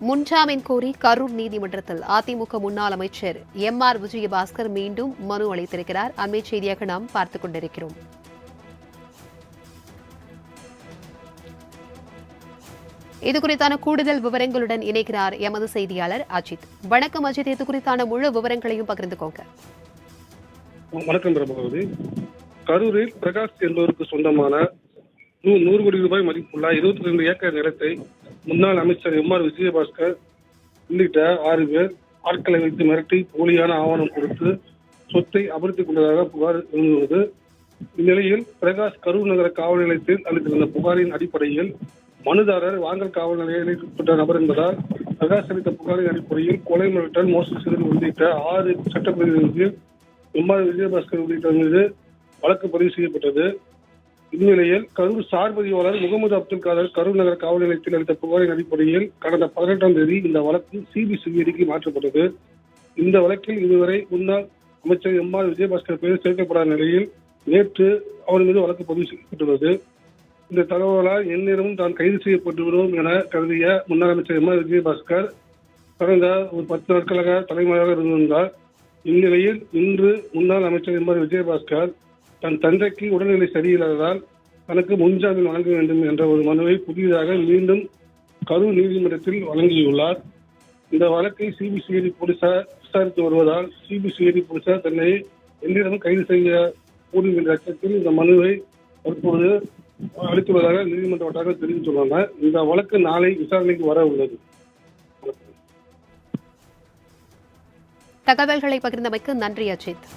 முன்ஜாமீன் கோரி கரூர் நீதிமன்றத்தில் அதிமுக முன்னாள் அமைச்சர் எம்.ஆர். விஜயபாஸ்கர் மீண்டும் மனு அளித்திருக்கிறார். அண்மை செய்தியாக நாம் பார்த்துக் கொண்டிருக்கிறோம். இதுகுறித்தான கூடுதல் விவரங்களுடன் இணைக்கிறார் எமது செய்தியாளர் அஜித். வணக்கம் அஜித், இது குறித்தான முழு விவரங்களையும் பகிர்ந்துக்கோங்க. வணக்கம் பிரபாவதி. கரூரில் பிரகாஷ் என்பவருக்கு சொந்தமான 100 கோடி ரூபாய் மதிப்புள்ள 22 ஏக்கர் நிலத்தை முன்னாள் அமைச்சர் எம்.ஆர். விஜயபாஸ்கர் உள்ளிட்ட 6 பேர் ஆட்களை வைத்து மிரட்டி போலியான ஆவணம் கொடுத்து சொத்தை அபகரித்துக் கொண்டதாக புகார் எழுந்துள்ளது. இந்நிலையில் பிரகாஷ் கரூர் நகர காவல் நிலையத்தில் அளித்திருந்த புகாரின் அடிப்படையில் மனுதாரர் வாங்கல் காவல் நிலையப்பட்ட நபர் என்பதால் பிரகாஷ் அளித்த புகாரின் அடிப்படையில் கொலை மிரட்டல், மோசடி செய்தல் உள்ளிட்ட 6 சட்டப்பிரிவுகளில் எம்.ஆர். விஜயபாஸ்கர் உள்ளிட்டவர் மீது வழக்கு பதிவு செய்யப்பட்டது. இந்நிலையில் கரூர் சார் பதிவாளர் முகமது அப்துல் காதர் கரூர் நகர காவல் நிலையத்தில் அளித்த புகாரின் அடிப்படையில் கடந்த 18ஆம் தேதி இந்த வழக்கு சிபிசிஐடிக்கு மாற்றப்பட்டது. இந்த வழக்கில் இதுவரை முன்னாள் அமைச்சர் எம்.ஆர். விஜயபாஸ்கர் பெயர் சேர்க்கப்படாத நிலையில் நேற்று அவர் மீது வழக்கு பதிவு செய்யப்பட்டுள்ளது. இந்த தகவலால் எந்நேரமும் தான் கைது செய்யப்பட்டுவிடும் என கருதிய முன்னாள் அமைச்சர் எம்.ஆர். விஜயபாஸ்கர் கடந்த ஒரு 10 நாட்களாக தலைமறைவாக இருந்திருந்தார். இந்நிலையில் இன்று முன்னாள் அமைச்சர் எம்.ஆர். விஜயபாஸ்கர் தன் தந்தைக்கு உடல்நிலை சரியில்லாததால் தனக்கு முன்ஜாமீன் வழங்க வேண்டும் என்ற ஒரு மனுவை புதிதாக மீண்டும் கரூர் நீதிமன்றத்தில் வழங்கியுள்ளார். இந்த வழக்கை சிபிசிஐடி போலீசார் விசாரித்து வருவதால் சிபிசிஐடி போலீசார் தன்னை எந்நேரமும் கைது செய்ய கூடும் என்ற அச்சத்தில் இந்த மனுவை தற்போது அளித்துள்ளதாக நீதிமன்ற வட்டாரங்கள் தெரிவித்துள்ளனர். இந்த வழக்கு நாளை விசாரணைக்கு வர உள்ளது. தகவல்களை பகிர்ந்தமைக்கு நன்றி அஜித்.